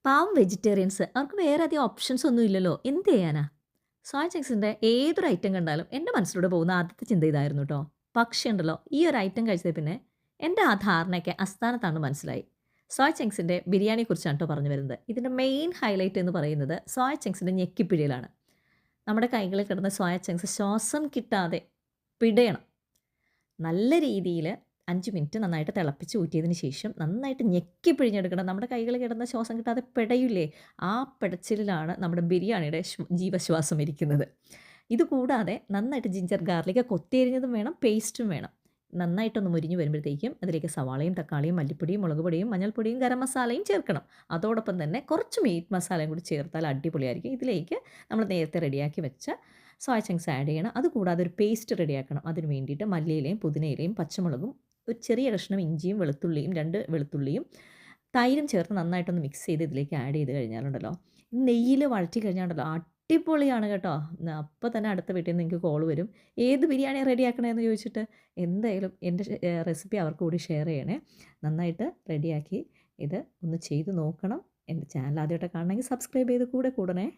പാവം വെജിറ്റേറിയൻസ് അവർക്ക് വേറെ അധികം ഓപ്ഷൻസ് ഒന്നും ഇല്ലല്ലോ. എന്ത് ചെയ്യാനാ? സോയ ചങ്ക്സിന്റെ ഏതൊരു ഐറ്റം കണ്ടാലും എൻ്റെ മനസ്സിലൂടെ പോകുന്ന ആദ്യത്തെ ചിന്ത ഇതായിരുന്നു ട്ടോ. പക്ഷേ ഉണ്ടല്ലോ, ഈ ഒരു ഐറ്റം കഴിച്ചതിൽ പിന്നെ എൻ്റെ ആ ധാരണയൊക്കെ അസ്ഥാനത്താണെന്ന് മനസ്സിലായി. സോയ ചങ്ക്സിന്റെ ബിരിയാണിയെക്കുറിച്ചാണ് ട്ടോ പറഞ്ഞു വരുന്നത്. ഇതിന്റെ മെയിൻ ഹൈലൈറ്റ് എന്ന് പറയുന്നത് സോയ ചങ്ക്സിന്റെ ഞെക്കിപ്പിഴിയലാണ്. നമ്മുടെ കൈകളിൽ കിടന്ന സോയ ചങ്ക്സ് ശ്വാസം കിട്ടാതെ പിടയണം. നല്ല രീതിയിൽ 5 മിനിറ്റ് നന്നായിട്ട് തിളപ്പിച്ച് ഊറ്റിയതിന് ശേഷം നന്നായിട്ട് ഞെക്കി പിഴിഞ്ഞെടുക്കണം. നമ്മുടെ കൈകളിൽ കിടന്ന ശ്വാസം കിട്ടാതെ പിടയൂലേ, ആ പിടച്ചിലിലാണ് നമ്മുടെ ബിരിയാണിയുടെ ജീവശ്വാസം ഇരിക്കുന്നത്. ഇത് കൂടാതെ നന്നായിട്ട് ജിഞ്ചർ ഗാർലിക് കൊത്തിയരിഞ്ഞതും വേണം, പേസ്റ്റും വേണം. നന്നായിട്ടൊന്ന് മുരിഞ്ഞ് വരുമ്പോഴത്തേക്കും അതിലേക്ക് സവാളയും തക്കാളിയും മല്ലിപ്പൊടിയും മുളക് പൊടിയും മഞ്ഞൾപ്പൊടിയും ഗരം മസാലയും ചേർക്കണം. അതോടൊപ്പം തന്നെ കുറച്ച് മീറ്റ് മസാലയും കൂടി ചേർത്താൽ അടിപൊളിയായിരിക്കും. ഇതിലേക്ക് നമ്മൾ നേരത്തെ റെഡിയാക്കി വെച്ച സോയ ചങ്ക്സ് ആഡ് ചെയ്യണം. അതുകൂടാതെ ഒരു പേസ്റ്റ് റെഡിയാക്കണം. അതിന് വേണ്ടിയിട്ട് മല്ലിയിലയും പുതിനയിലയും പച്ചമുളകും ഒരു ചെറിയ കഷ്ണം ഇഞ്ചിയും വെളുത്തുള്ളിയും 2 വെളുത്തുള്ളിയും തൈരും ചേർത്ത് നന്നായിട്ടൊന്ന് മിക്സ് ചെയ്ത് ഇതിലേക്ക് ആഡ് ചെയ്ത് കഴിഞ്ഞാലുണ്ടല്ലോ, നെയ്യിൽ വഴറ്റി കഴിഞ്ഞാലുണ്ടല്ലോ അടിപൊളിയാണ് കേട്ടോ. അപ്പോൾ തന്നെ അടുത്ത വീട്ടിൽ നിന്ന് എനിക്ക് കോൾ വരും. ഏത് ബിരിയാണിയാണ് റെഡിയാക്കണേന്ന് ചോദിച്ചിട്ട്. എന്തായാലും എൻ്റെ റെസിപ്പി അവർക്ക് കൂടി ഷെയർ ചെയ്യണേ. നന്നായിട്ട് റെഡിയാക്കി ഇത് ഒന്ന് ചെയ്ത് നോക്കണം. എൻ്റെ ചാനൽ ആദ്യമായിട്ട് കാണണമെങ്കിൽ സബ്സ്ക്രൈബ് ചെയ്ത് കൂടെ കൂടണേ.